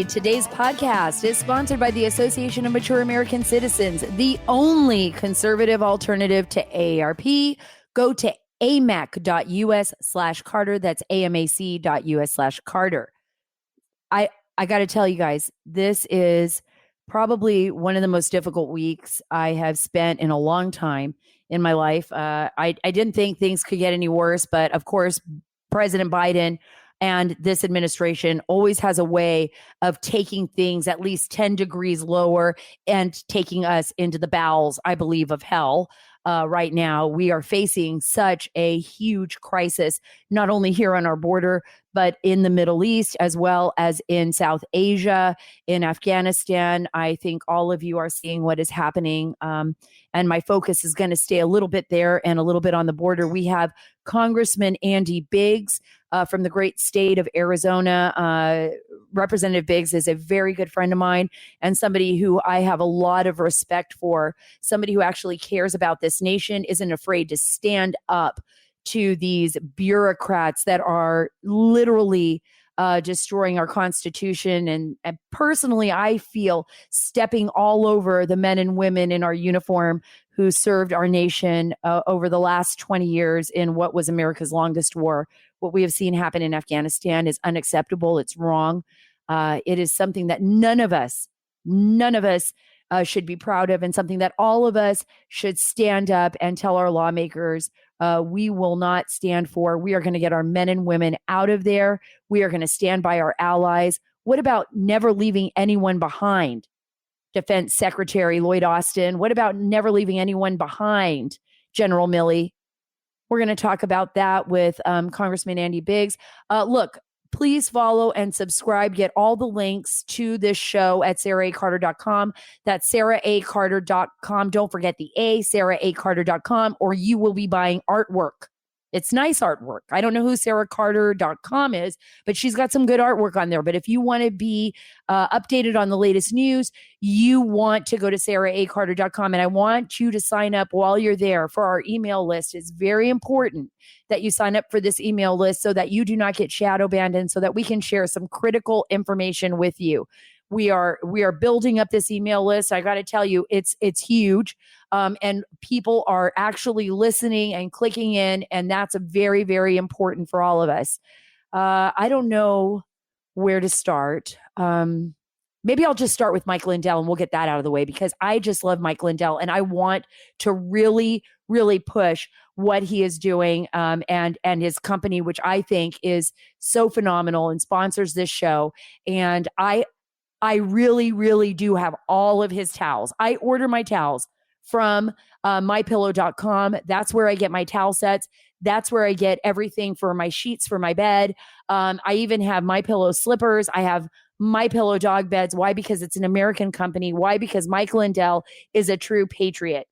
everybody. Today's podcast is sponsored by the Association of Mature American Citizens, the only conservative alternative to AARP. Go to amac.us/Carter. That's amac.us/Carter. I got to tell you guys, this is probably one of the most difficult weeks I have spent in a long time in my life. I didn't think things could get any worse, but of course, President Biden and this administration always has a way of taking things at least 10 degrees lower and taking us into the bowels, I believe, of hell. Right now, we are facing such a huge crisis, not only here on our border, but in the Middle East, as well as in South Asia, in Afghanistan. I think all of you are seeing what is happening. And my focus is going to stay a little bit there and a little bit on the border. We have Congressman Andy Biggs from the great state of Arizona. Representative Biggs is a very good friend of mine and somebody who I have a lot of respect for, somebody who actually cares about this nation, isn't afraid to stand up to these bureaucrats that are literally destroying our Constitution. And personally, I feel stepping all over the men and women in our uniform who served our nation over the last 20 years in what was America's longest war. What we have seen happen in Afghanistan is unacceptable. It's wrong. It is something that none of us should be proud of, and something that all of us should stand up and tell our lawmakers we will not stand for. We are going to get our men and women out of there. We are going to stand by our allies. What about never leaving anyone behind? Defense Secretary Lloyd Austin. What about never leaving anyone behind? General Milley. We're going to talk about that with Congressman Andy Biggs. Look, please follow and subscribe. Get all the links to this show at saracarter.com. That's saracarter.com. Don't forget the A, saracarter.com, or you will be buying artwork. It's nice artwork. I don't know who saracarter.com is, but she's got some good artwork on there. But if you want to be updated on the latest news, you want to go to saracarter.com. And I want you to sign up while you're there for our email list. It's very important that you sign up for this email list so that you do not get shadow banned and so that we can share some critical information with you. We are building up this email list. I got to tell you, it's huge. And people are actually listening and clicking in. And that's very, very important for all of us. I don't know where to start. Maybe I'll just start with Mike Lindell and we'll get that out of the way, because I just love Mike Lindell and I want to really, really push what he is doing and his company, which I think is so phenomenal and sponsors this show. And I really, really do have all of his towels. I order my towels from mypillow.com. That's where I get my towel sets. That's where I get everything for my sheets for my bed. I even have MyPillow slippers. I have MyPillow dog beds. Why? Because it's an American company. Why? Because Mike Lindell is a true patriot.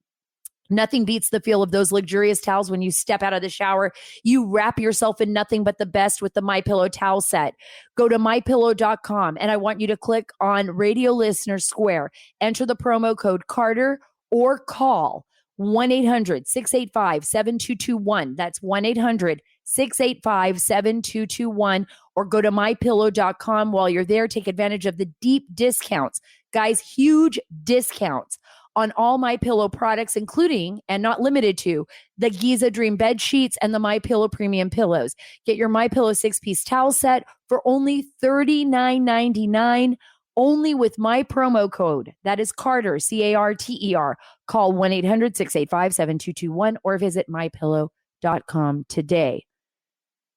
Nothing beats the feel of those luxurious towels when you step out of the shower. You wrap yourself in nothing but the best with the MyPillow towel set. Go to mypillow.com and I want you to click on Radio Listener Square. Enter the promo code Carter or call 1-800-685-7221. That's 1-800-685-7221. Or go to mypillow.com. While you're there, take advantage of the deep discounts. Guys, huge discounts on all MyPillow products, including and not limited to the Giza Dream bed sheets and the MyPillow premium pillows. Get your MyPillow 6-piece towel set for only $39.99, only with my promo code. That is Carter, C-A-R-T-E-R. Call 1-800-685-7221 or visit mypillow.com today.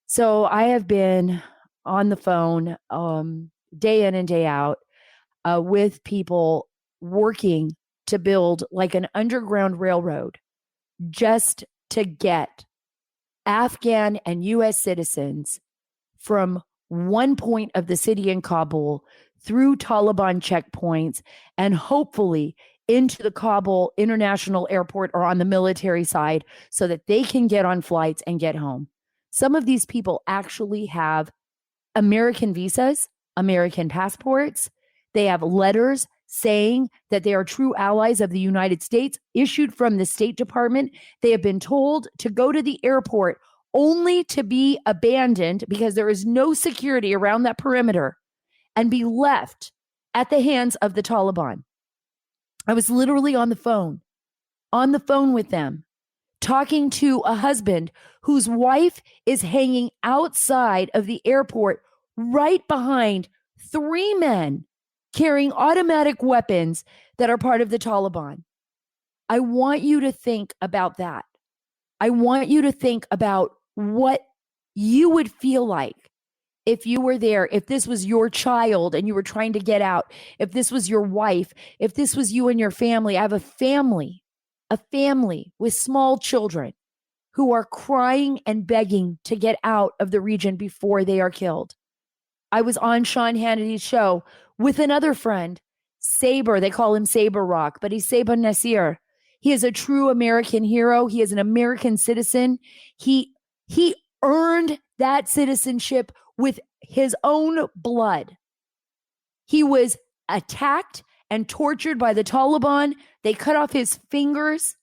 So I have been on the phone day in and day out with people working to build like an underground railroad just to get Afghan and U.S. citizens from one point of the city in Kabul through Taliban checkpoints and hopefully into the Kabul International Airport or on the military side so that they can get on flights and get home. Some of these people actually have American visas, American passports. They have letters saying that they are true allies of the United States issued from the State Department. They have been told to go to the airport only to be abandoned because there is no security around that perimeter. and be left at the hands of the Taliban. I was literally on the phone with them, talking to a husband whose wife is hanging outside of the airport right behind 3 men carrying automatic weapons that are part of the Taliban. I want you to think about that. I want you to think about what you would feel like if you were there, if this was your child and you were trying to get out, if this was your wife, if this was you and your family. I have a family with small children who are crying and begging to get out of the region before they are killed. I was on Sean Hannity's show with another friend, Saber. They call him Saber Rock, but he's Saber Nasir. He is a true American hero. He is an American citizen. He earned that citizenship with his own blood. He was attacked and tortured by the Taliban. They cut off his fingers.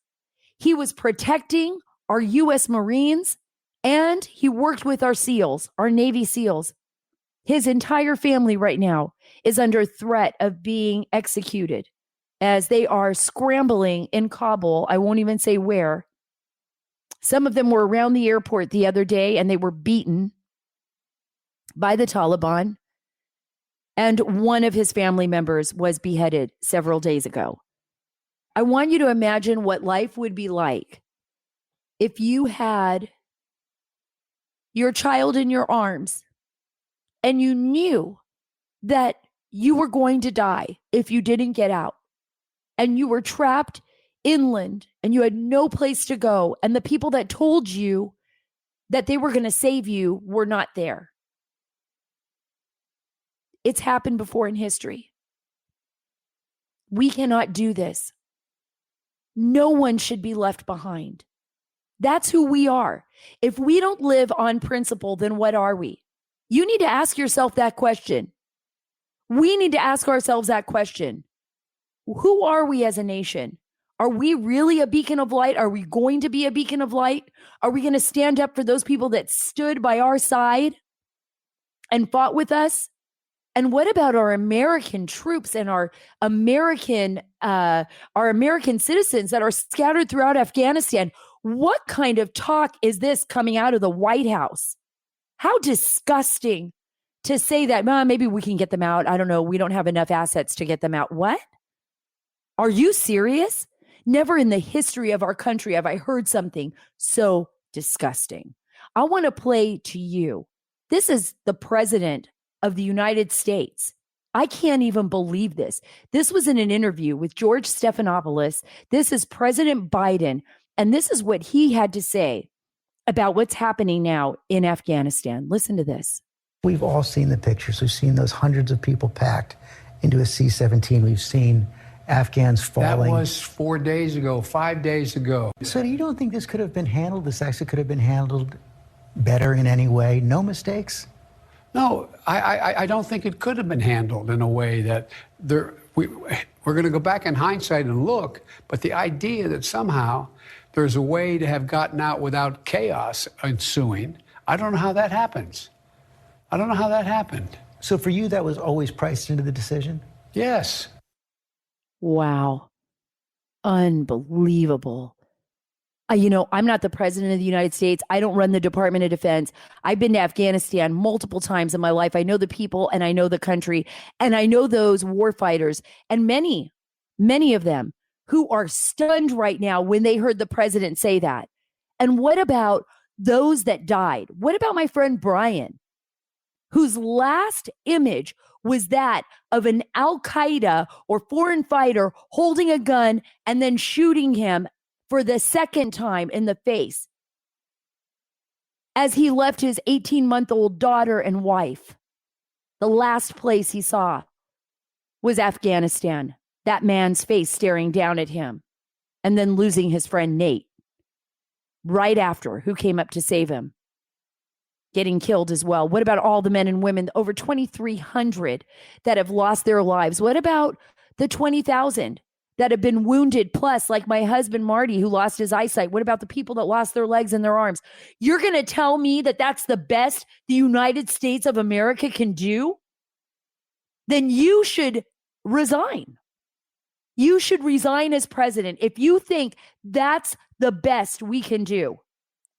He was protecting our U.S. Marines, and he worked with our SEALs, our Navy SEALs. His entire family right now is under threat of being executed as they are scrambling in Kabul. I won't even say where. Some of them were around the airport the other day, and they were beaten by the Taliban. And one of his family members was beheaded several days ago. I want you to imagine what life would be like if you had your child in your arms and you knew that you were going to die if you didn't get out, and you were trapped inland and you had no place to go, and the people that told you that they were going to save you were not there. It's happened before in history. We cannot do this. No one should be left behind. That's who we are. If we don't live on principle, then what are we? You need to ask yourself that question. We need to ask ourselves that question. Who are we as a nation? Are we really a beacon of light? Are we going to be a beacon of light? Are we going to stand up for those people that stood by our side and fought with us? And what about our American troops and our American citizens that are scattered throughout Afghanistan? What kind of talk is this coming out of the White House? How disgusting to say that, maybe we can get them out. I don't know. We don't have enough assets to get them out. What? Are you serious? Never in the history of our country have I heard something so disgusting. I want to play to you. This is the president of the United States. I can't even believe this. This was in an interview with George Stephanopoulos. This is President Biden, and this is what he had to say about what's happening now in Afghanistan. Listen to this. We've all seen the pictures. We've seen those hundreds of people packed into a C-17. We've seen Afghans falling. That was 4 days ago, 5 days ago. So you don't think this could have been handled, this actually could have been handled better in any way? No mistakes? No, I don't think it could have been handled in a way that we're going to go back in hindsight and look, but the idea that somehow there's a way to have gotten out without chaos ensuing, I don't know how that happens. I don't know how that happened. So for you, that was always priced into the decision? Yes. Wow. Unbelievable. I'm not the president of the United States. I don't run the Department of Defense. I've been to Afghanistan multiple times in my life. I know the people and I know the country and I know those war fighters and many of them who are stunned right now when they heard the president say that. And what about those that died? What about my friend Brian, whose last image was that of an Al-Qaeda or foreign fighter holding a gun and then shooting him for the second time in the face as he left his 18-month-old daughter and wife. The last place he saw was Afghanistan, that man's face staring down at him, and then losing his friend Nate right after, who came up to save him, getting killed as well. What about all the men and women, over 2,300 that have lost their lives? What about the 20,000 that have been wounded, plus like my husband, Marty, who lost his eyesight? What about the people that lost their legs and their arms? You're going to tell me that that's the best the United States of America can do? then you should resign. You should resign as president. If you think that's the best we can do,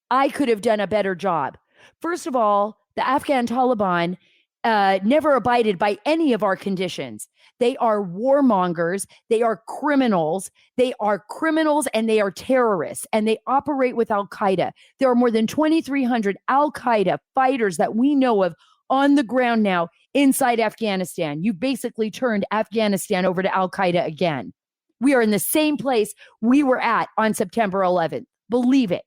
I could have done a better job. First of all, the Afghan Taliban never abided by any of our conditions. They are warmongers. They are criminals. They are criminals and they are terrorists, and they operate with Al-Qaeda. There are more than 2,300 Al-Qaeda fighters that we know of on the ground now inside Afghanistan. You basically turned Afghanistan over to Al-Qaeda again. We are in the same place we were at on September 11th. Believe it.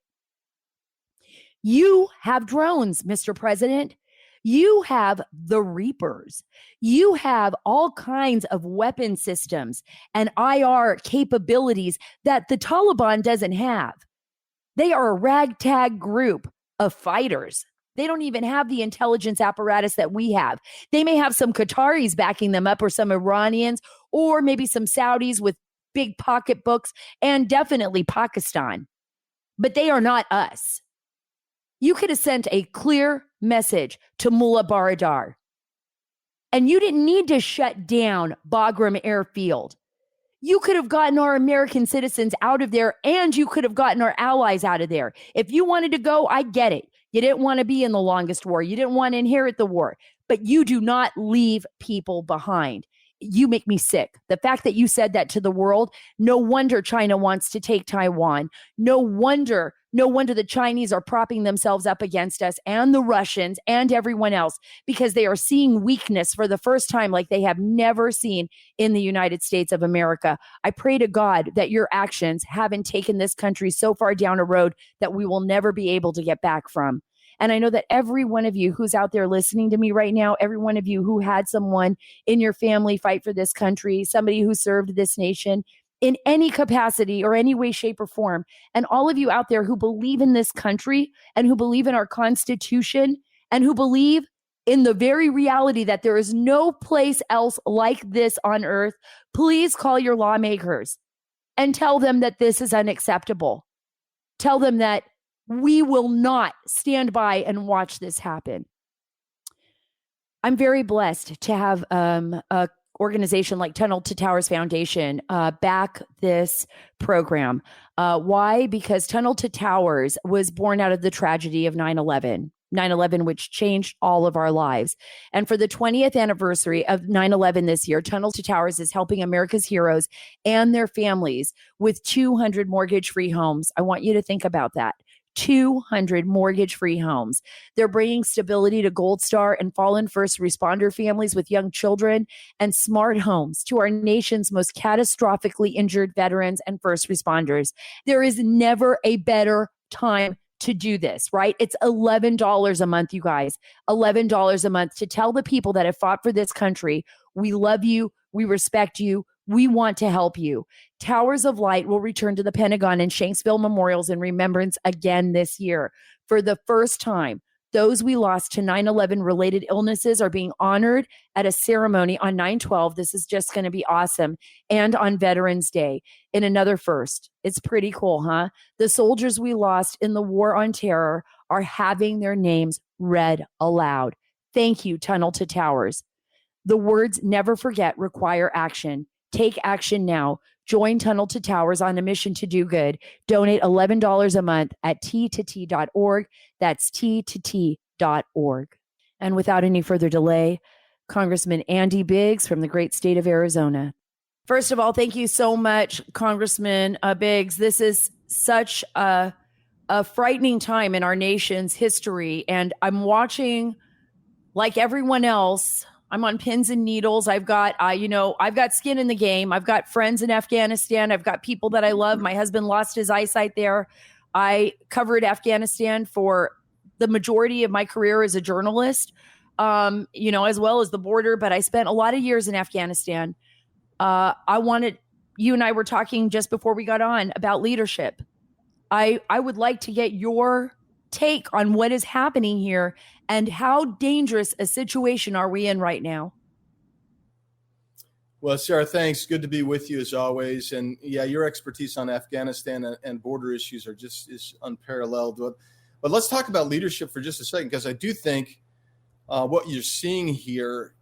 You have drones, Mr. President. You have the Reapers. You have all kinds of weapon systems and IR capabilities that the Taliban doesn't have. They are a ragtag group of fighters. They don't even have the intelligence apparatus that we have. They may have some Qataris backing them up, or some Iranians, or maybe some Saudis with big pocketbooks, and definitely Pakistan. But they are not us. You could have sent a clear message to Mullah Baradar. And you didn't need to shut down Bagram Airfield. You could have gotten our American citizens out of there, and you could have gotten our allies out of there. If you wanted to go, I get it. You didn't want to be in the longest war. You didn't want to inherit the war. But you do not leave people behind. You make me sick. The fact that you said that to the world, no wonder China wants to take Taiwan. No wonder the Chinese are propping themselves up against us, and the Russians and everyone else, because they are seeing weakness for the first time like they have never seen in the United States of America. I pray to God that your actions haven't taken this country so far down a road that we will never be able to get back from. And I know that every one of you who's out there listening to me right now, every one of you who had someone in your family fight for this country, somebody who served this nation in any capacity or any way, shape, or form, and all of you out there who believe in this country and who believe in our Constitution and who believe in the very reality that there is no place else like this on earth, please call your lawmakers and tell them that this is unacceptable. Tell them that we will not stand by and watch this happen. I'm very blessed to have a organization like Tunnel to Towers Foundation back this program. Why? Because Tunnel to Towers was born out of the tragedy of 9/11, which changed all of our lives. And for the 20th anniversary of 9/11 this year, Tunnel to Towers is helping America's heroes and their families with 200 mortgage-free homes. I want you to think about that. 200 mortgage-free homes. They're bringing stability to Gold Star and fallen first responder families with young children, and smart homes to our nation's most catastrophically injured veterans and first responders. There is never a better time to do this, right? It's $11 a month, you guys. $11 a month to tell the people that have fought for this country, we love you, we respect you, we want to help you. Towers of Light will return to the Pentagon and Shanksville memorials in remembrance again this year. For the first time, those we lost to 9/11 related illnesses are being honored at a ceremony on 9/12. This is just going to be awesome. And on Veterans Day in another first. It's pretty cool, huh? The soldiers we lost in the war on terror are having their names read aloud. Thank you, Tunnel to Towers. The words never forget require action. Take action now. Join Tunnel to Towers on a mission to do good. Donate $11 a month at t2t.org. That's t2t.org. And without any further delay, Congressman Andy Biggs from the great state of Arizona. First of all, thank you so much, Congressman Biggs. This is such a frightening time in our nation's history. And I'm watching, like everyone else, I'm on pins and needles. I've got skin in the game. I've got friends in Afghanistan. I've got people that I love. My husband lost his eyesight there. I covered Afghanistan for the majority of my career as a journalist, as well as the border. But I spent a lot of years in Afghanistan. You and I were talking just before we got on about leadership. I would like to get your take on what is happening here and how dangerous a situation are we in right now? Well, Sarah, thanks. Good to be with you as always. And yeah, your expertise on Afghanistan and border issues is unparalleled. But let's talk about leadership for just a second, because I do think what you're seeing here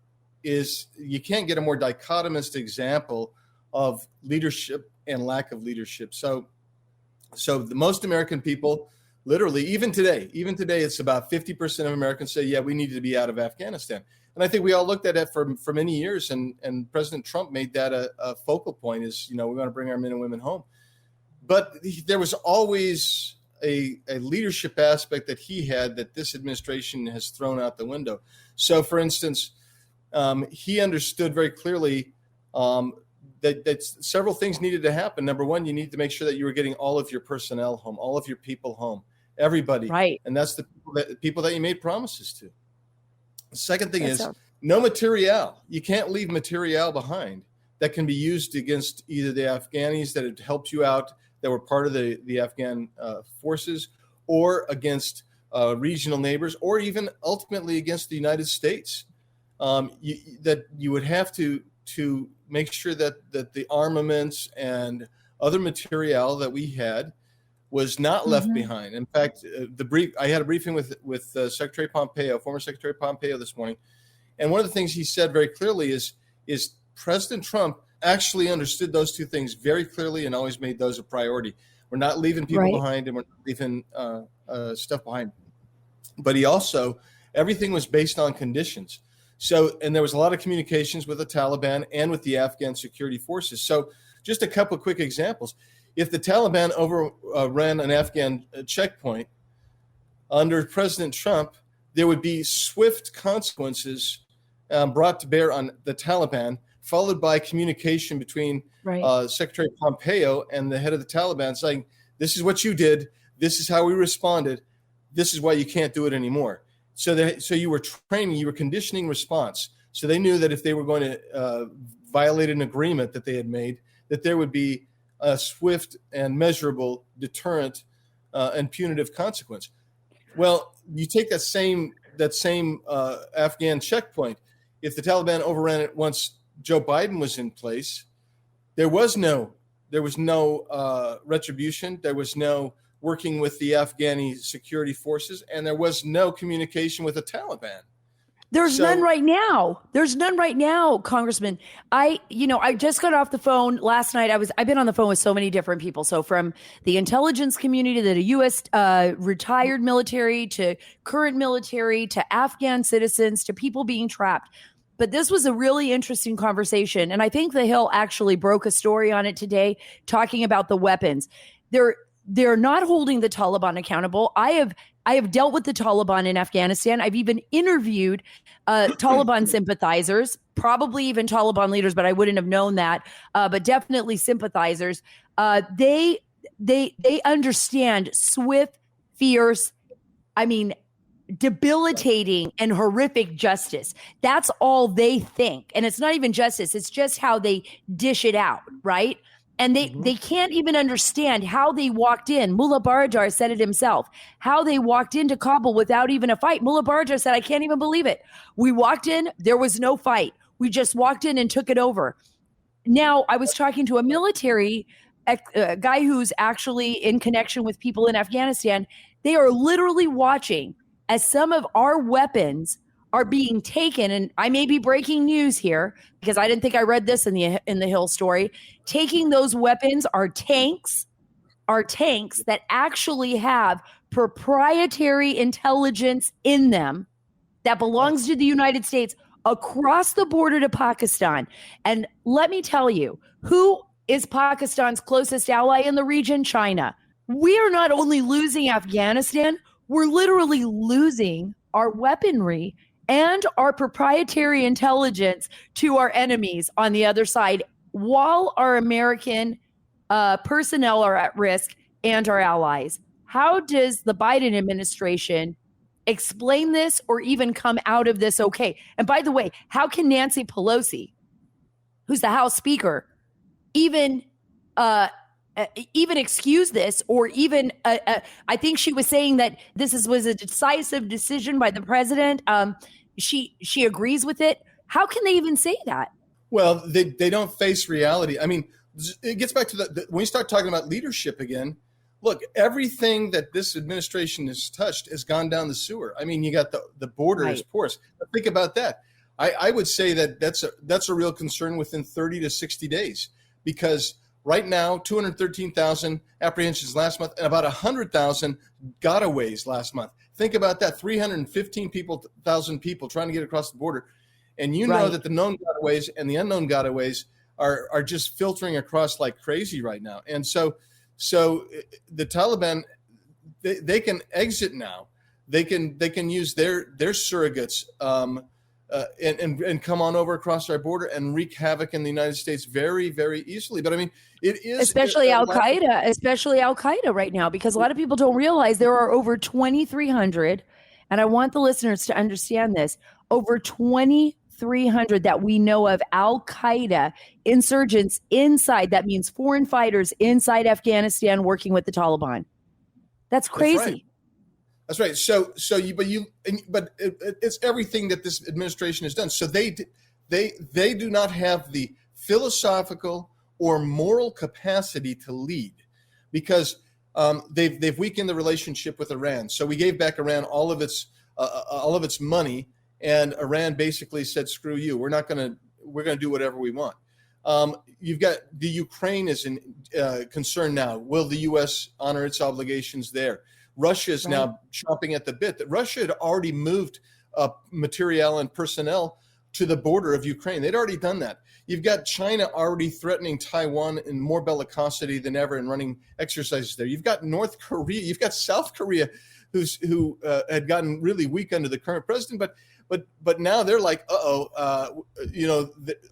is you can't get a more dichotomous example of leadership and lack of leadership. So the most American people, literally, even today, it's about 50% of Americans say, yeah, we need to be out of Afghanistan. And I think we all looked at it for many years, and President Trump made that a focal point is, we want to bring our men and women home. But there was always a leadership aspect that he had that this administration has thrown out the window. So, for instance, he understood very clearly that several things needed to happen. Number one, you need to make sure that you were getting all of your personnel home, all of your people home, everybody. Right. And that's the people that you made promises to. The second thing is no material. You can't leave material behind that can be used against either the Afghanis that had helped you out, that were part of the Afghan forces, or against regional neighbors, or even ultimately against the United States. That you would have to make sure that the armaments and other material that we had was not left behind. In fact, I had a briefing with Secretary Pompeo, former Secretary Pompeo, this morning, and one of the things he said very clearly is President Trump actually understood those two things very clearly and always made those a priority. We're not leaving people behind, and we're not leaving stuff behind. But he also, everything was based on conditions. So, and there was a lot of communications with the Taliban and with the Afghan security forces. So just a couple of quick examples. If the Taliban overran an Afghan checkpoint under President Trump, there would be swift consequences brought to bear on the Taliban, followed by communication between Secretary Pompeo and the head of the Taliban saying, this is what you did, this is how we responded, this is why you can't do it anymore. So you were training, you were conditioning response. So they knew that if they were going to violate an agreement that they had made, that there would be a swift and measurable deterrent and punitive consequence. Well, you take that same Afghan checkpoint. If the Taliban overran it once Joe Biden was in place, there was no retribution. There was no working with the Afghani security forces, and there was no communication with the Taliban. There's none right now. There's none right now, Congressman. I just got off the phone last night. I've been on the phone with so many different people. So from the intelligence community, that a U.S. Retired military, to current military, to Afghan citizens, to people being trapped. But this was a really interesting conversation. And I think The Hill actually broke a story on it today, talking about the weapons. They're not holding the Taliban accountable. I have dealt with the Taliban in Afghanistan. I've even interviewed Taliban sympathizers, probably even Taliban leaders, but I wouldn't have known that. But definitely sympathizers. They understand swift, fierce, debilitating and horrific justice. That's all they think. And it's not even justice. It's just how they dish it out, right? And they can't even understand how they walked in. Mullah Baradar said it himself, how they walked into Kabul without even a fight. Mullah Baradar said, I can't even believe it. We walked in, there was no fight. We just walked in and took it over. Now, I was talking to a military guy who's actually in connection with people in Afghanistan. They are literally watching as some of our weapons are being taken, and I may be breaking news here because I didn't think I read this in the Hill story. Taking those weapons are tanks that actually have proprietary intelligence in them that belongs to the United States across the border to Pakistan. And let me tell you, who is Pakistan's closest ally in the region? China. We are not only losing Afghanistan, we're literally losing our weaponry and our proprietary intelligence to our enemies on the other side, while our American personnel are at risk and our allies. How does the Biden administration explain this or even come out of this okay? And by the way, how can Nancy Pelosi, who's the House Speaker, even excuse this, or even I think she was saying that this was a decisive decision by the president. She agrees with it. How can they even say that? Well, they don't face reality. I mean, it gets back to when we start talking about leadership again. Look, everything that this administration has touched has gone down the sewer. I mean, you got the border is porous. But think about that. I would say that's a real concern within 30 to 60 days, because right now 213,000 apprehensions last month and about 100,000 gotaways last month. Think about that, 315,000 people trying to get across the border. And you know that the known gotaways and the unknown gotaways are just filtering across like crazy right now. And so the Taliban, they can exit now. They can use their surrogates and come on over across our border and wreak havoc in the United States very, very easily. But I mean, it is especially Al Qaeda right now, because a lot of people don't realize there are over 2,300, and I want the listeners to understand this, over 2,300 that we know of Al Qaeda insurgents inside. That means foreign fighters inside Afghanistan working with the Taliban. That's crazy. That's right. But it's everything that this administration has done. So they do not have the philosophical or moral capacity to lead, because they've weakened the relationship with Iran. So we gave back Iran all of its money, and Iran basically said, "Screw you. We're going to do whatever we want." You've got the Ukraine is in concern now. Will the U.S. honor its obligations there? Russia is now chomping at the bit. That Russia had already moved materiel and personnel to the border of Ukraine. They'd already done that. You've got China already threatening Taiwan in more bellicosity than ever and running exercises there. You've got North Korea. You've got South Korea, who had gotten really weak under the current president. But now they're like, our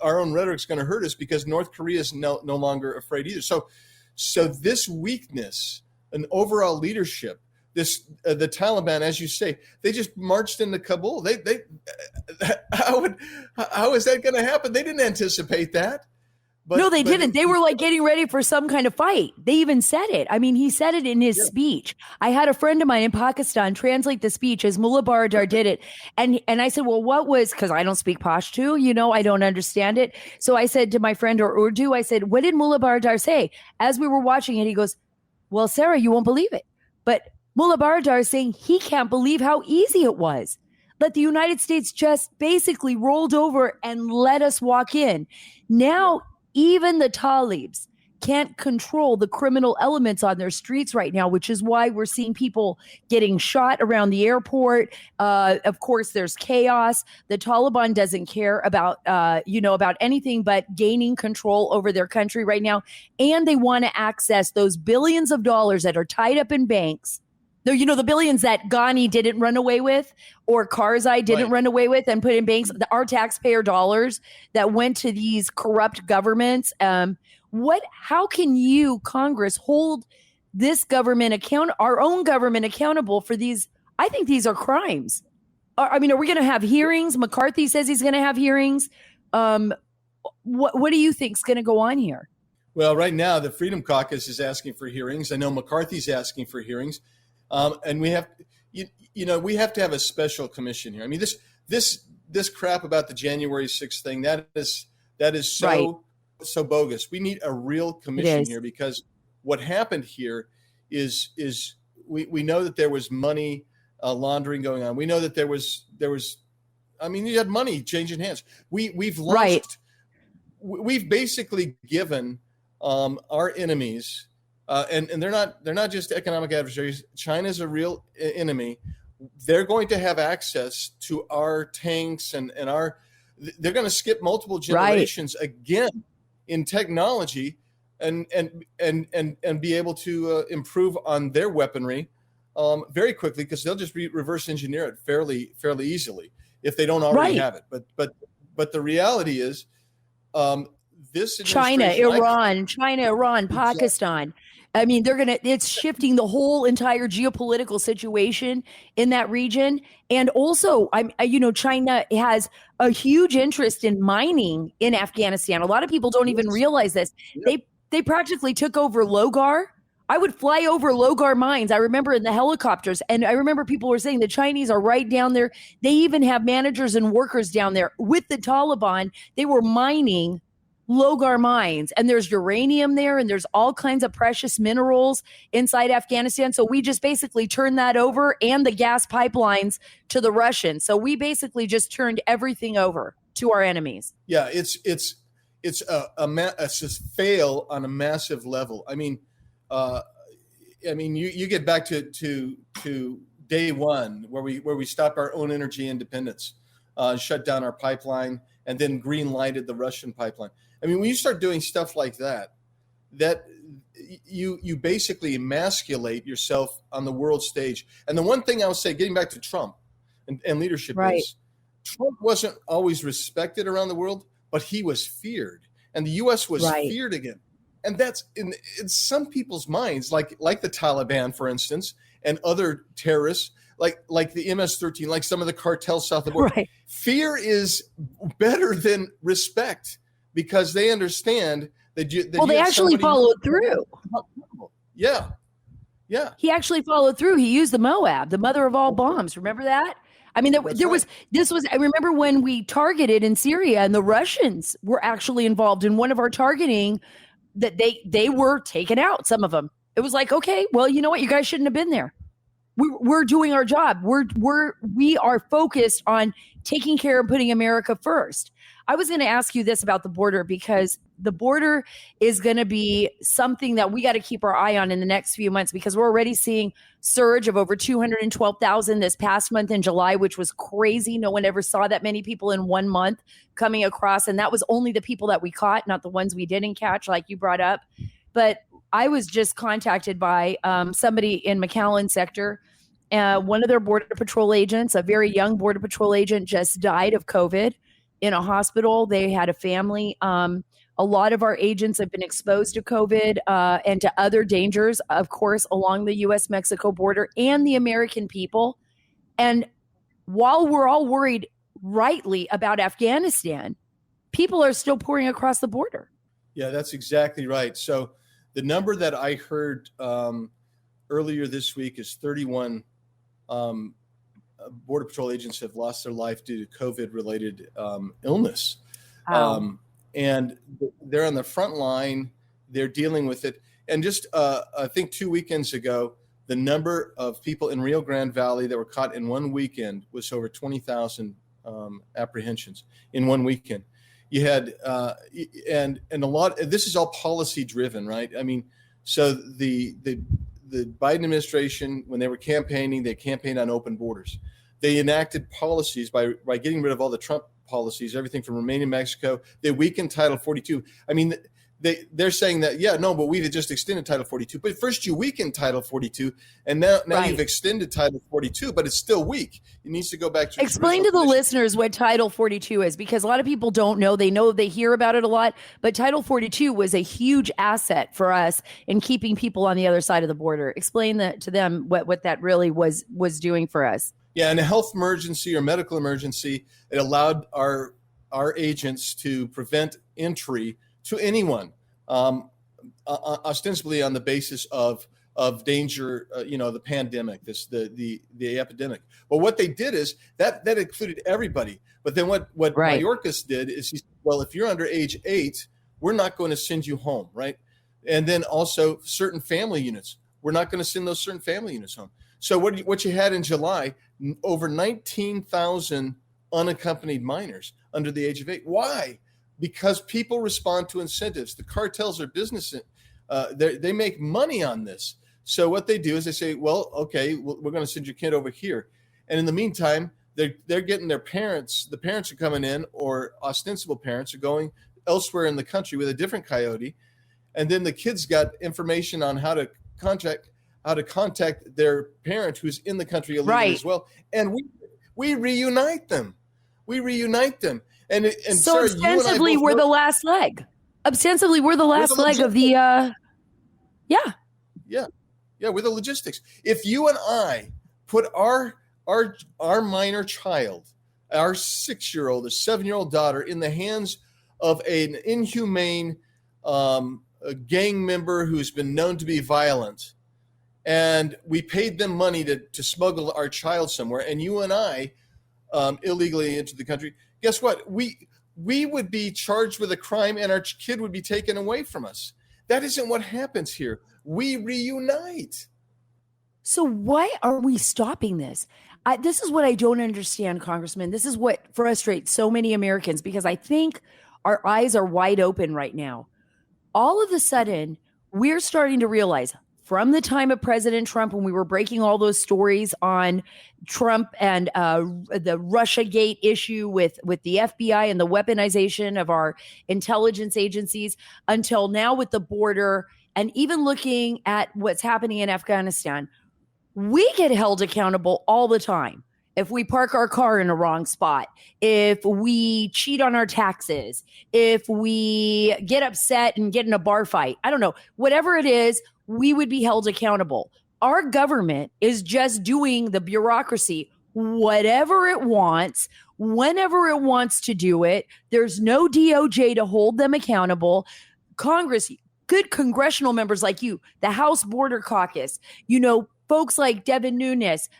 own rhetoric's going to hurt us, because North Korea is no longer afraid either. So this weakness and overall leadership, the Taliban, as you say, they just marched into Kabul. How is that going to happen? They didn't anticipate that. No, they didn't. They were like getting ready for some kind of fight. They even said it. I mean, he said it in his speech. I had a friend of mine in Pakistan translate the speech as Mullah Baradar did it. And I said, well, what was, because I don't speak Pashto, I don't understand it. So I said to my friend, or Urdu, I said, what did Mullah Baradar say? As we were watching it, he goes, well, Sara, you won't believe it. But Mullah Baradar is saying he can't believe how easy it was. That the United States just basically rolled over and let us walk in. Now, even the Talibs can't control the criminal elements on their streets right now, which is why we're seeing people getting shot around the airport. Of course, there's chaos. The Taliban doesn't care about anything but gaining control over their country right now. And they want to access those billions of dollars that are tied up in banks. The billions that Ghani didn't run away with, or Karzai didn't run away with and put in banks, our taxpayer dollars that went to these corrupt governments. How can you, Congress, hold this government our own government accountable for these? I think these are crimes. Are we going to have hearings? McCarthy says he's going to have hearings. What do you think is going to go on here? Well, right now, the Freedom Caucus is asking for hearings. I know McCarthy's asking for hearings. And we have, we have to have a special commission here. I mean, this crap about the January 6th thing, that is so bogus. We need a real commission here, because what happened here is we know that there was money laundering going on. We know that there was. I mean, you had money changing hands. We've launched. We've basically given our enemies. And they're not just economic adversaries. China's a real enemy. They're going to have access to our tanks and they're going to skip multiple generations again in technology and be able to improve on their weaponry very quickly, because they'll just reverse engineer it fairly easily if they don't already have it. But the reality is, this China, Iran, Pakistan. I mean, it's shifting the whole entire geopolitical situation in that region. And also, China has a huge interest in mining in Afghanistan. A lot of people don't even realize this. Yep. They practically took over Logar. I would fly over Logar mines. I remember in the helicopters, and I remember people were saying the Chinese are right down there. They even have managers and workers down there with the Taliban. They were mining Logar mines, and there's uranium there, and there's all kinds of precious minerals inside Afghanistan. So we just basically turned that over, and the gas pipelines to the Russians. So we basically just turned everything over to our enemies. Yeah, it's a fail on a massive level. I mean, you get back to day one where we stopped our own energy independence, shut down our pipeline, and then green lighted the Russian pipeline. I mean, when you start doing stuff like that you basically emasculate yourself on the world stage. And the one thing I would say, getting back to Trump and leadership, is Trump wasn't always respected around the world, but he was feared, and the U.S. was feared again. And that's in some people's minds, like the Taliban, for instance, and other terrorists, like the MS-13, like some of the cartels south of the border. Right. Fear is better than respect, because they understand that they actually followed through. Yeah. Yeah. He actually followed through. He used the Moab, the mother of all bombs. Remember that? I mean, I remember when we targeted in Syria, and the Russians were actually involved in one of our targeting, that they were taken out, some of them. It was like, okay, well, you know what? You guys shouldn't have been there. We're doing our job. We are focused on taking care of putting America first. I was going to ask you this about the border, because the border is going to be something that we got to keep our eye on in the next few months, because we're already seeing surge of over 212,000 this past month in July, which was crazy. No one ever saw that many people in 1 month coming across. And that was only the people that we caught, not the ones we didn't catch, like you brought up. But I was just contacted by somebody in McAllen sector. One of their Border Patrol agents, a very young Border Patrol agent, just died of COVID in a hospital. They had a family. A lot of our agents have been exposed to COVID and to other dangers, of course, along the U.S.-Mexico border and the American people. And while we're all worried rightly about Afghanistan, people are still pouring across the border. Yeah, that's exactly right. So the number that I heard earlier this week is 31 Border Patrol agents have lost their life due to COVID-related illness. And they're on the front line. They're dealing with it. And just, I think 2 weekends ago, the number of people in Rio Grande Valley that were caught in one weekend was over 20,000 apprehensions in one weekend. You had, and a lot, this is all policy driven, right? I mean, so the Biden administration, when they were campaigning, they campaigned on open borders. They enacted policies by getting rid of all the Trump policies, everything from Romania, Mexico. They weakened Title 42. I mean, they're saying that, but we've just extended Title 42. But first you weakened Title 42, and now you've extended Title 42, but it's still weak. It needs to go back to explain to the listeners what Title 42 is, because a lot of people don't know. They hear about it a lot, but Title 42 was a huge asset for us in keeping people on the other side of the border. Explain that to them, what that really was doing for us. Yeah, in a health emergency or medical emergency, it allowed our agents to prevent entry to anyone, ostensibly on the basis of danger, the pandemic, the epidemic. Well, what they did is that included everybody. But then what Mayorkas did is he said, well, if you're under age 8, we're not going to send you home, right? And then also certain family units, we're not going to send those certain family units home. So what you had in July, over 19,000 unaccompanied minors under the age of 8. Why? Because people respond to incentives. The cartels are business. They make money on this. So what they do is they say, well, okay, we're going to send your kid over here. And in the meantime, they're getting their parents. The parents are coming in, or ostensible parents are going elsewhere in the country with a different coyote. And then the kids got information on how to contact their parent who's in the country illegally as well. And we reunite them. And so Sarah, ostensibly we're the last leg. Ostensibly we're the last leg of the with the logistics. If you and I put our minor child, our 6-year-old or 7-year-old daughter, in the hands of an inhumane gang member who's been known to be violent, and we paid them money to smuggle our child somewhere, and you and I illegally into the country, guess what? we would be charged with a crime and our kid would be taken away from us. That isn't what happens here. We reunite. So why are we stopping this? This is what I don't understand, Congressman. This is what frustrates so many Americans, because I think our eyes are wide open right now. All of a sudden, we're starting to realize, from the time of President Trump, when we were breaking all those stories on Trump and the Russiagate issue with the FBI and the weaponization of our intelligence agencies, until now with the border, and even looking at what's happening in Afghanistan, we get held accountable all the time. If we park our car in a wrong spot, if we cheat on our taxes, if we get upset and get in a bar fight, I don't know, whatever it is, we would be held accountable. Our government is just doing the bureaucracy, whatever it wants, whenever it wants to do it. There's no DOJ to hold them accountable. Congress, good congressional members like you, the House Border Caucus, folks like Devin Nunes,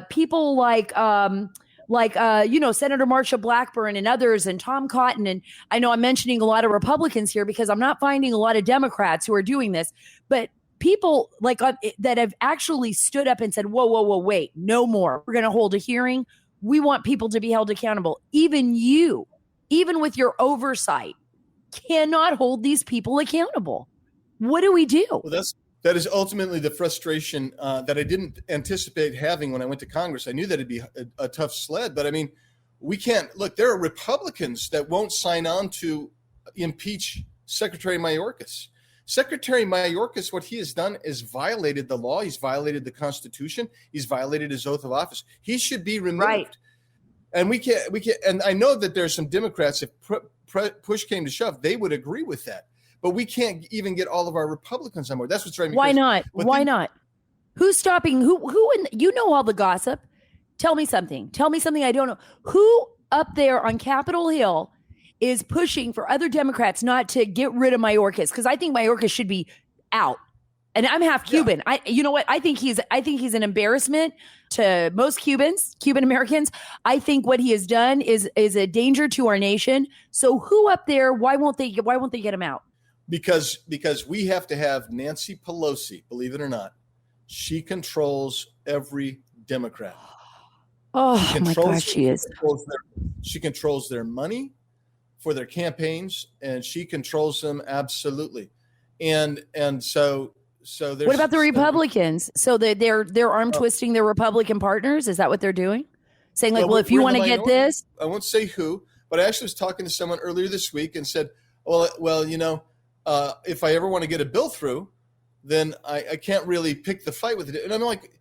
people like Senator Marsha Blackburn and others, and Tom Cotton. And I know I'm mentioning a lot of Republicans here because I'm not finding a lot of Democrats who are doing this, but people like that have actually stood up and said, whoa, wait, no more. We're going to hold a hearing. We want people to be held accountable. Even you, even with your oversight, cannot hold these people accountable. What do we do? Well, that is ultimately the frustration that I didn't anticipate having when I went to Congress. I knew that it'd be a tough sled, but I mean, we can't look. There are Republicans that won't sign on to impeach Secretary Mayorkas. Secretary Mayorkas, what he has done is violated the law. He's violated the Constitution. He's violated his oath of office. He should be removed. Right. And we can't. And I know that there's some Democrats, if push came to shove, they would agree with that. But we can't even get all of our Republicans on board. That's what's driving me crazy. Why not? Why not? Who's stopping? Who? You know all the gossip. Tell me something. Tell me something I don't know. Who up there on Capitol Hill is pushing for other Democrats not to get rid of Mayorkas? Because I think Mayorkas should be out. And I'm half Cuban. Yeah. You know what? I think he's an embarrassment to most Cuban Americans. I think what he has done is a danger to our nation. So who up there? Why won't they get him out? Because we have to have Nancy Pelosi, believe it or not. She controls every Democrat. Oh my gosh, she is. She controls their money for their campaigns, and she controls them absolutely. And so there's. What about the Republicans? So they're arm twisting their Republican partners. Is that what they're doing? Saying like, well if you want to get this, I won't say who, but I actually was talking to someone earlier this week and said, well, if I ever want to get a bill through, then I can't really pick the fight with it. And I'm like,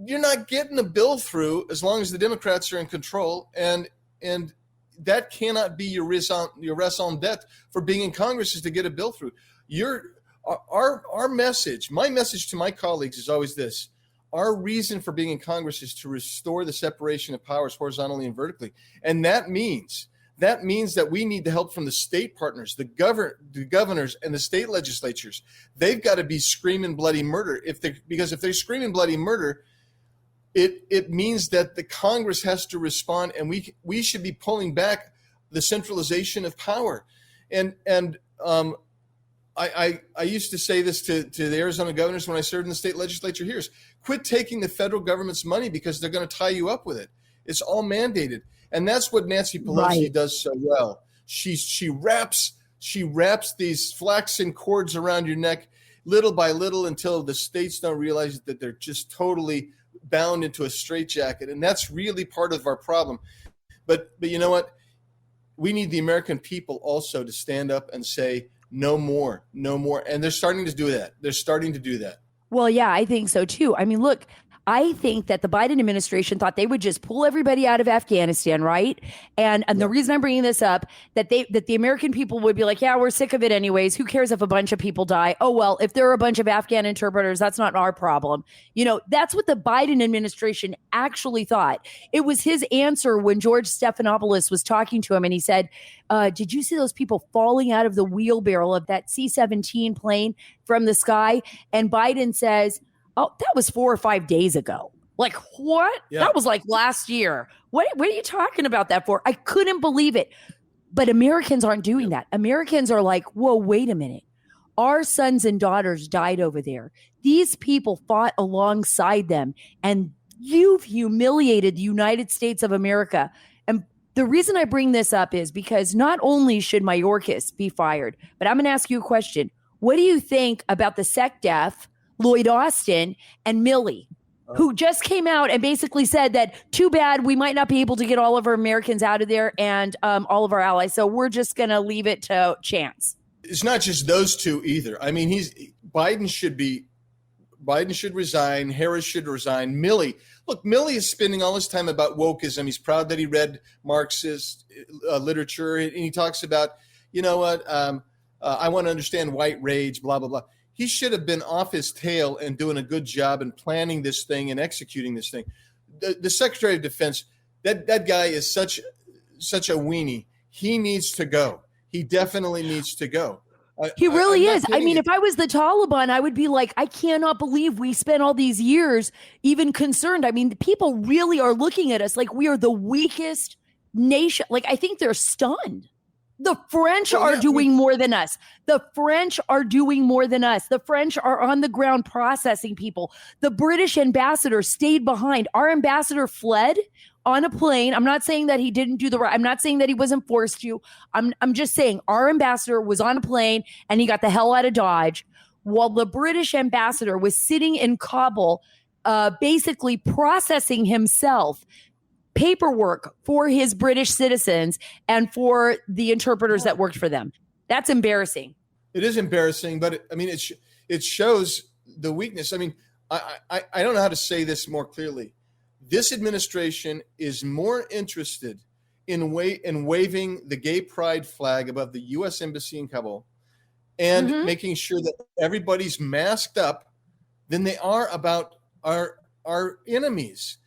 you're not getting a bill through as long as the Democrats are in control, and that cannot be your raison d'etre for being in Congress, is to get a bill through. Our message, my message to my colleagues is always this: our reason for being in Congress is to restore the separation of powers horizontally and vertically, and that means that we need the help from the state partners, the governors and the state legislatures. They've got to be screaming bloody murder. Because if they're screaming bloody murder, it means that the Congress has to respond, and we should be pulling back the centralization of power. And I used to say this to the Arizona governors when I served in the state legislature here: quit taking the federal government's money because they're going to tie you up with it. It's all mandated. And that's what Nancy Pelosi does so well. She wraps these flaxen cords around your neck little by little until the states don't realize that they're just totally bound into a straitjacket. And that's really part of our problem. But you know what? We need the American people also to stand up and say, no more. And they're starting to do that. Well, yeah, I think so too. I mean, look, I think that the Biden administration thought they would just pull everybody out of Afghanistan, right? And the reason I'm bringing this up, that the American people would be like, yeah, we're sick of it anyways. Who cares if a bunch of people die? Oh, well, if there are a bunch of Afghan interpreters, that's not our problem. That's what the Biden administration actually thought. It was his answer when George Stephanopoulos was talking to him, and he said, did you see those people falling out of the wheelbarrow of that C-17 plane from the sky? And Biden says, oh, that was 4 or 5 days ago. Like, what? Yeah. That was like last year. What are you talking about that for? I couldn't believe it. But Americans aren't doing that. Americans are like, whoa, wait a minute. Our sons and daughters died over there. These people fought alongside them, and you've humiliated the United States of America. And the reason I bring this up is because not only should Mayorkas be fired, but I'm going to ask you a question. What do you think about the SecDef, Lloyd Austin, and Milley, who just came out and basically said that too bad, we might not be able to get all of our Americans out of there and all of our allies. So we're just going to leave it to chance. It's not just those two either. I mean, Biden should resign. Harris should resign. Milley is spending all his time about wokeism. He's proud that he read Marxist literature, and he talks about, you know what, I want to understand white rage, blah, blah, blah. He should have been off his tail and doing a good job in planning this thing and executing this thing. The Secretary of Defense, that guy is such a weenie. He needs to go. He definitely needs to go. He really is. I mean, if I was the Taliban, I would be like, I cannot believe we spent all these years even concerned. I mean, people really are looking at us like we are the weakest nation. Like, I think they're stunned. The French are doing more than us. The French are doing more than us. The French are on the ground processing people. The British ambassador stayed behind. Our ambassador fled on a plane. I'm not saying that he didn't do the right. I'm not saying that he wasn't forced to. I'm just saying our ambassador was on a plane and he got the hell out of Dodge, while the British ambassador was sitting in Kabul, basically processing himself paperwork for his British citizens and for the interpreters that worked for them. That's embarrassing. It is embarrassing, but it shows the weakness. I mean, I don't know how to say this more clearly. This administration is more interested in waving the gay pride flag above the U.S. Embassy in Kabul and making sure that everybody's masked up than they are about our enemies.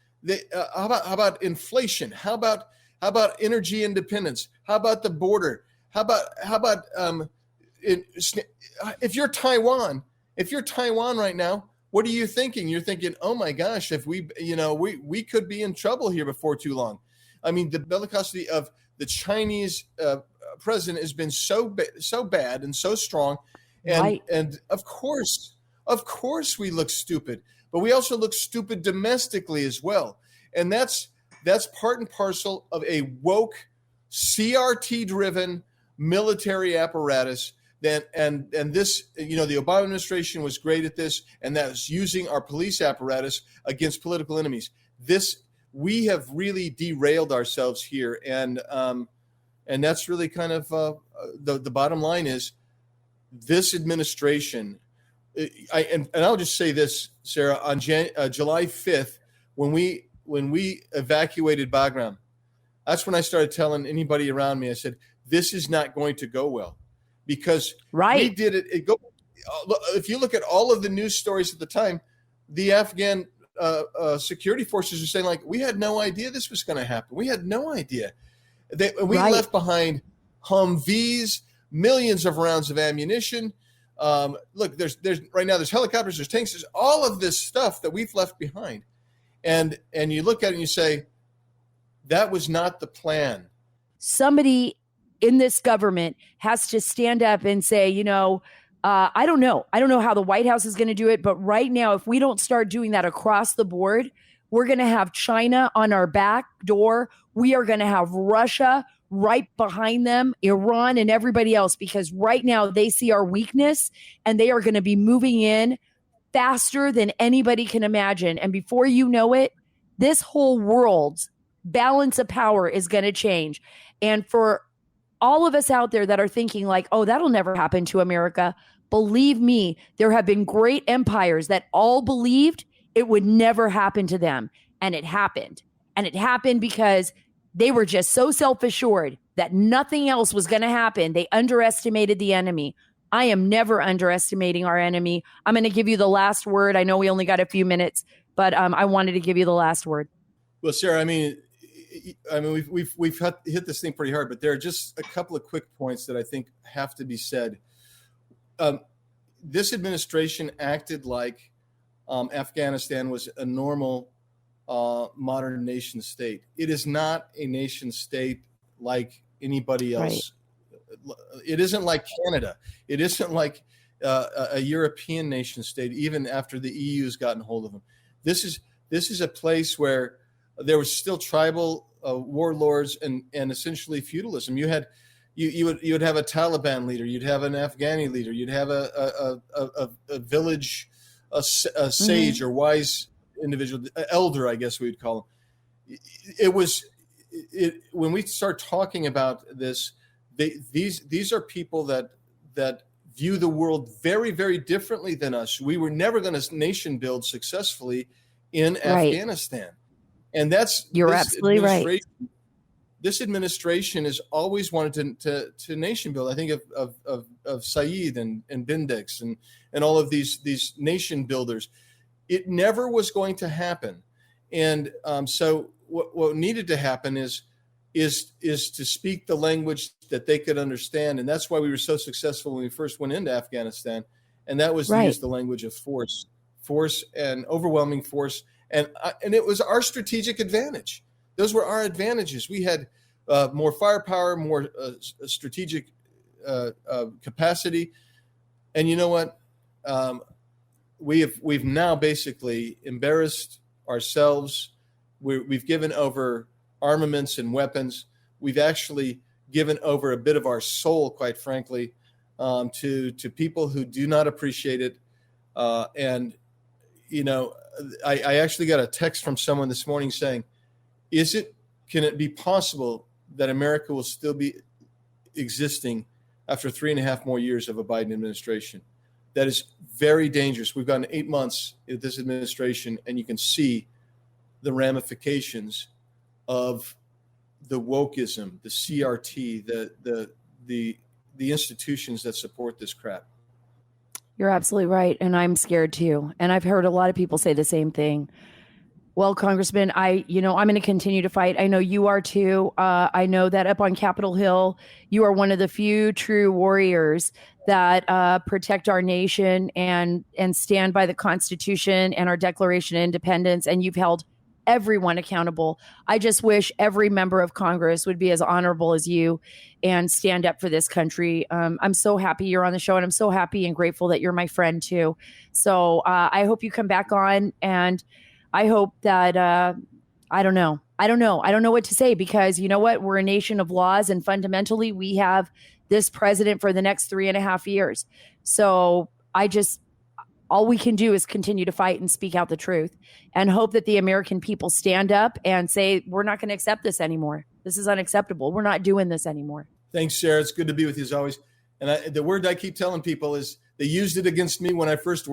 How about inflation? How about energy independence? How about the border? How about if you're Taiwan right now, what are you thinking? You're thinking, oh my gosh, if we could be in trouble here before too long. I mean, the bellicosity of the Chinese president has been so bad and so strong, and of course we look stupid, but we also look stupid domestically as well, and that's part and parcel of a woke, CRT-driven military apparatus. And this, the Obama administration was great at this, and that is using our police apparatus against political enemies. We have really derailed ourselves here, and that's really kind of the bottom line is this administration. And I'll just say this, Sarah, on July 5th, when we evacuated Bagram, that's when I started telling anybody around me. I said, this is not going to go well. Because we did it. If you look at all of the news stories at the time, the Afghan security forces are saying, like, we had no idea this was going to happen. We had no idea. We left behind Humvees, millions of rounds of ammunition. Look, there's right now there's helicopters, there's tanks, there's all of this stuff that we've left behind. And you look at it and you say, that was not the plan. Somebody in this government has to stand up and say, I don't know how the White House is going to do it, but right now, if we don't start doing that across the board, we're going to have China on our back door. We are going to have Russia right behind them, Iran and everybody else, because right now they see our weakness and they are going to be moving in faster than anybody can imagine. And before you know it, this whole world's balance of power is going to change. And for all of us out there that are thinking like, oh, that'll never happen to America. Believe me, there have been great empires that all believed it would never happen to them. And it happened. And it happened because they were just so self-assured that nothing else was going to happen. They underestimated the enemy. I am never underestimating our enemy. I'm going to give you the last word. I know we only got a few minutes, but I wanted to give you the last word. Well, Sarah, I mean, we've hit this thing pretty hard, but there are just a couple of quick points that I think have to be said. This administration acted like Afghanistan was a normal modern nation state. It is not a nation state like anybody else. Right. It isn't like Canada. It isn't like a European nation state, even after the EU's gotten hold of them. This is a place where there was still tribal warlords and essentially feudalism. You would have a Taliban leader, you'd have an Afghani leader, you'd have a village, a sage or wise individual, elder, I guess we would call him. When we start talking about this, these are people that view the world very, very differently than us. We were never going to nation build successfully in Afghanistan. And you're absolutely right. This administration has always wanted to nation build. I think of Saeed and Bindex and all of these nation builders. It never was going to happen. And so what needed to happen is to speak the language that they could understand. And that's why we were so successful when we first went into Afghanistan. And that was to use the language of force and overwhelming force. And it was our strategic advantage. Those were our advantages. We had more firepower, more strategic capacity. And you know what? We've now basically embarrassed ourselves. We've given over armaments and weapons. We've actually given over a bit of our soul, quite frankly, to people who do not appreciate it. And you know, I actually got a text from someone this morning saying, can it be possible that America will still be existing after 3.5 more years of a Biden administration? That is very dangerous. We've gotten 8 months in this administration, and you can see the ramifications of the wokeism, the CRT, the institutions that support this crap. You're absolutely right. And I'm scared too. And I've heard a lot of people say the same thing. Well, Congressman, I'm going to continue to fight. I know you are too. I know that up on Capitol Hill, you are one of the few true warriors that protect our nation and stand by the Constitution and our Declaration of Independence. And you've held everyone accountable. I just wish every member of Congress would be as honorable as you and stand up for this country. I'm so happy you're on the show, and I'm so happy and grateful that you're my friend too. So I hope you come back on, and I hope that I don't know what to say, because you know what? We're a nation of laws, and fundamentally we have this president for the next 3.5 years. So all we can do is continue to fight and speak out the truth and hope that the American people stand up and say, we're not going to accept this anymore. This is unacceptable. We're not doing this anymore. Thanks, Sarah. It's good to be with you as always. And the word I keep telling people is they used it against me when I first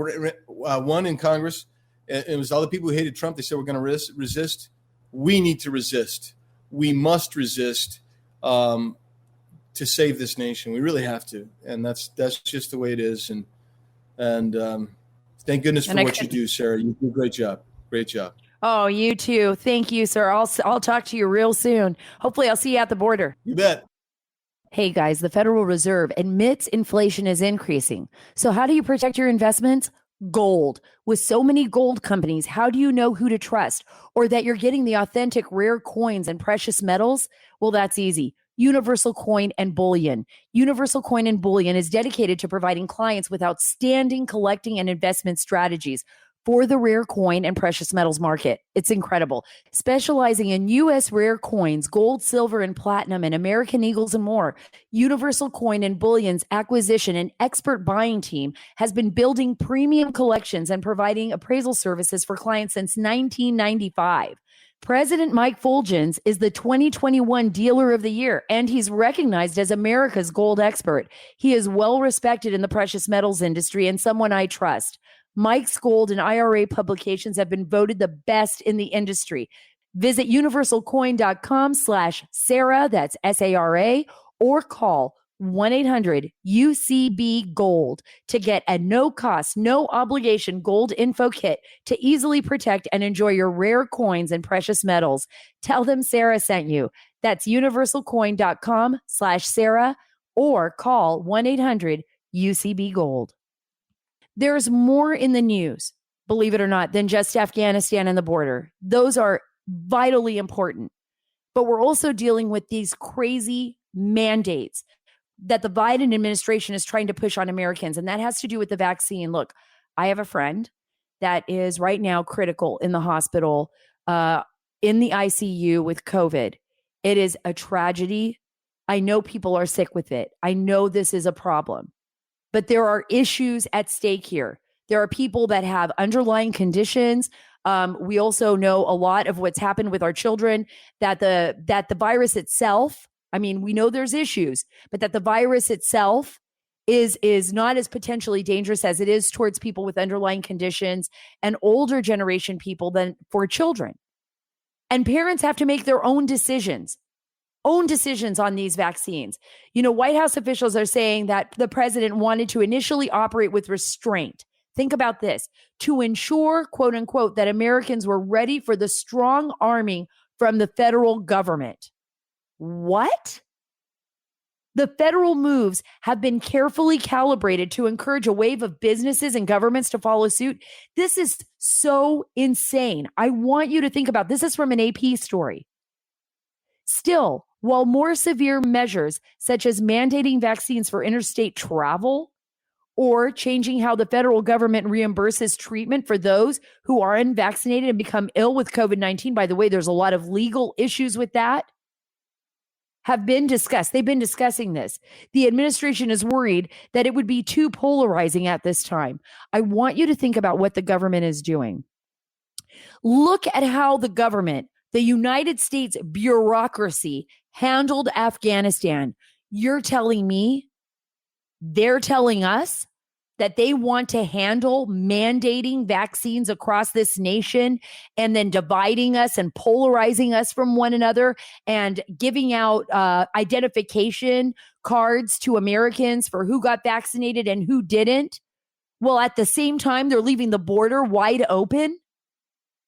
won in Congress. It was all the people who hated Trump. They said, we're going to resist. We need to resist. We must resist to save this nation. We really have to. And that's just the way it is. And thank goodness for what you do, Sarah. You do a great job. Great job. Oh, you too. Thank you, sir. I'll talk to you real soon. Hopefully I'll see you at the border. You bet. Hey guys, the Federal Reserve admits inflation is increasing. So how do you protect your investments? Gold. With so many gold companies, how do you know who to trust, or that you're getting the authentic rare coins and precious metals? Well, that's easy. Universal Coin and Bullion. Universal Coin and Bullion is dedicated to providing clients with outstanding collecting and investment strategies for the rare coin and precious metals market. It's incredible. Specializing in U.S. rare coins, gold, silver, and platinum, and American Eagles and more, Universal Coin and Bullion's acquisition and expert buying team has been building premium collections and providing appraisal services for clients since 1995. President Mike Fulgens is the 2021 Dealer of the Year, and he's recognized as America's gold expert. He is well respected in the precious metals industry and someone I trust. Mike's Gold and IRA publications have been voted the best in the industry. Visit universalcoin.com/Sara, that's SARA, or call 1-800-UCB-GOLD to get a no-cost, no-obligation gold info kit to easily protect and enjoy your rare coins and precious metals. Tell them Sarah sent you. That's universalcoin.com/Sara, or call 1-800-UCB-GOLD. There's more in the news, believe it or not, than just Afghanistan and the border. Those are vitally important. But we're also dealing with these crazy mandates that the Biden administration is trying to push on Americans. And that has to do with the vaccine. Look, I have a friend that is right now critical in the hospital, in the ICU with COVID. It is a tragedy. I know people are sick with it. I know this is a problem, but there are issues at stake here. There are people that have underlying conditions. We also know a lot of what's happened with our children, that the virus itself, I mean, we know there's issues, but that the virus itself is not as potentially dangerous as it is towards people with underlying conditions and older generation people than for children. And parents have to make their own decisions on these vaccines. You know, White House officials are saying that the president wanted to initially operate with restraint. Think about this, to ensure, quote unquote, that Americans were ready for the strong arming from the federal government. What? The federal moves have been carefully calibrated to encourage a wave of businesses and governments to follow suit. This is so insane. I want you to think about this. Is from an AP story. Still, while more severe measures such as mandating vaccines for interstate travel or changing how the federal government reimburses treatment for those who are unvaccinated and become ill with COVID-19, by the way, there's a lot of legal issues with that, have been discussed. They've been discussing this. The administration is worried that it would be too polarizing at this time. I want you to think about what the government is doing. Look at how the government, the United States bureaucracy, handled Afghanistan. You're telling me they're telling us that they want to handle mandating vaccines across this nation and then dividing us and polarizing us from one another and giving out identification cards to Americans for who got vaccinated and who didn't? Well, at the same time, they're leaving the border wide open.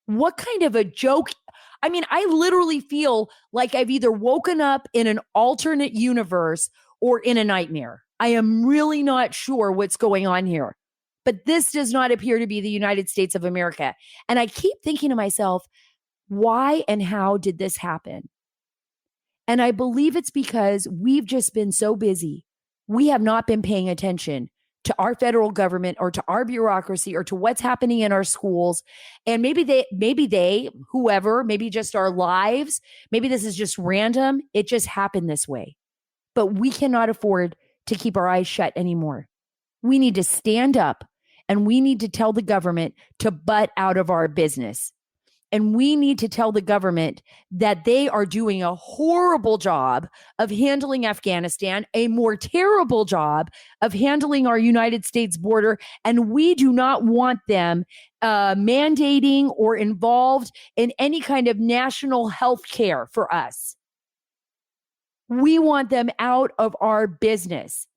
What kind of a joke? I mean, I literally feel like I've either woken up in an alternate universe or in a nightmare. I am really not sure what's going on here, but this does not appear to be the United States of America. And I keep thinking to myself, why and how did this happen? And I believe it's because we've just been so busy. We have not been paying attention to our federal government or to our bureaucracy or to what's happening in our schools. And maybe whoever, maybe just our lives, maybe this is just random. It just happened this way. But we cannot afford to keep our eyes shut anymore. We need to stand up and we need to tell the government to butt out of our business. And we need to tell the government that they are doing a horrible job of handling Afghanistan, a more terrible job of handling our United States border. And we do not want them mandating or involved in any kind of national health care for us. We want them out of our business.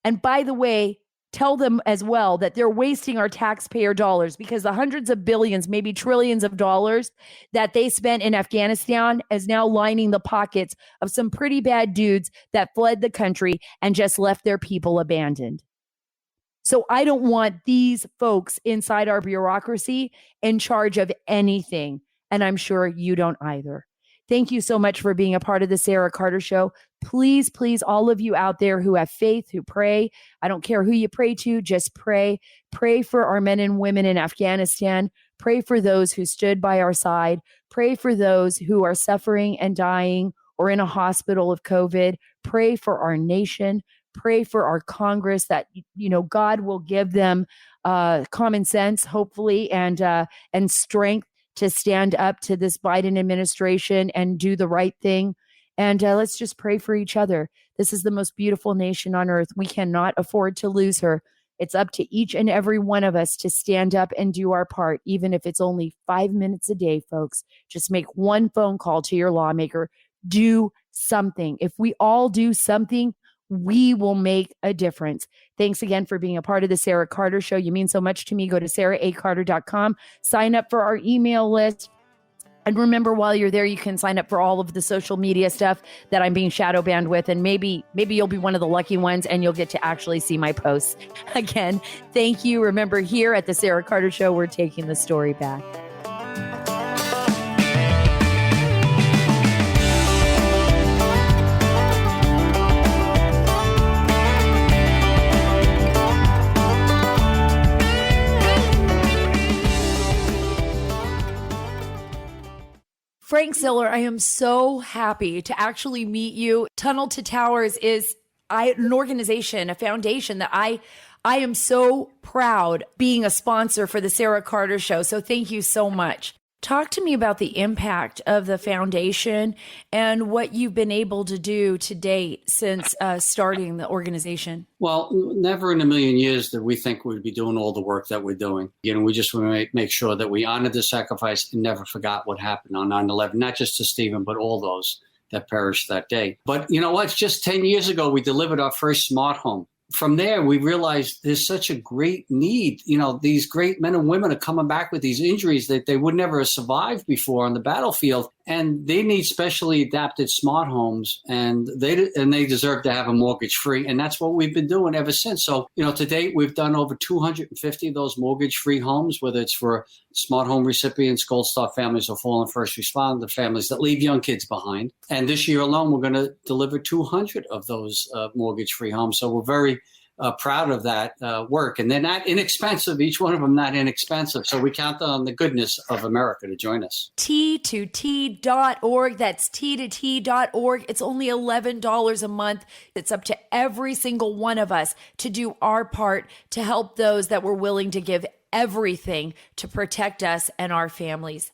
And by the way, tell them as well that they're wasting our taxpayer dollars, because the hundreds of billions, maybe trillions of dollars that they spent in Afghanistan is now lining the pockets of some pretty bad dudes that fled the country and just left their people abandoned. So I don't want these folks inside our bureaucracy in charge of anything. And I'm sure you don't either. Thank you so much for being a part of the Sara Carter Show. Please, please, all of you out there who have faith, who pray, I don't care who you pray to, just pray. Pray for our men and women in Afghanistan. Pray for those who stood by our side. Pray for those who are suffering and dying or in a hospital of COVID. Pray for our nation. Pray for our Congress that, God will give them common sense, hopefully, and strength to stand up to this Biden administration and do the right thing. And let's just pray for each other. This is the most beautiful nation on earth. We cannot afford to lose her. It's up to each and every one of us to stand up and do our part, even if it's only 5 minutes a day, folks. Just make one phone call to your lawmaker. Do something. If we all do something, we will make a difference. Thanks again for being a part of the Sara Carter Show. You mean so much to me. Go to saraacarter.com. Sign up for our email list. And remember, while you're there, you can sign up for all of the social media stuff that I'm being shadow banned with. And maybe you'll be one of the lucky ones and you'll get to actually see my posts. Again, thank you. Remember, here at the Sara Carter Show, we're taking the story back. Frank Ziller, I am so happy to actually meet you. Tunnel to Towers is an organization, a foundation that I am so proud being a sponsor for the Sara Carter Show. So thank you so much. Talk to me about the impact of the foundation and what you've been able to do to date since starting the organization. Well, never in a million years did we think we'd be doing all the work that we're doing. We just want to make sure that we honored the sacrifice and never forgot what happened on 9/11, not just to Stephen, but all those that perished that day. But you know what? Just 10 years ago, we delivered our first smart home. From there, we realized there's such a great need. These great men and women are coming back with these injuries that they would never have survived before on the battlefield. And they need specially adapted smart homes, and they deserve to have a mortgage-free. And that's what we've been doing ever since. So, to date, we've done over 250 of those mortgage-free homes, whether it's for smart home recipients, Gold Star families, or fallen first responder families that leave young kids behind. And this year alone, we're going to deliver 200 of those mortgage-free homes. So we're very proud of that work. And they're not inexpensive, each one of them not inexpensive. So we count on the goodness of America to join us. T2T.org. That's T2T.org. It's only $11 a month. It's up to every single one of us to do our part to help those that were willing to give everything to protect us and our families.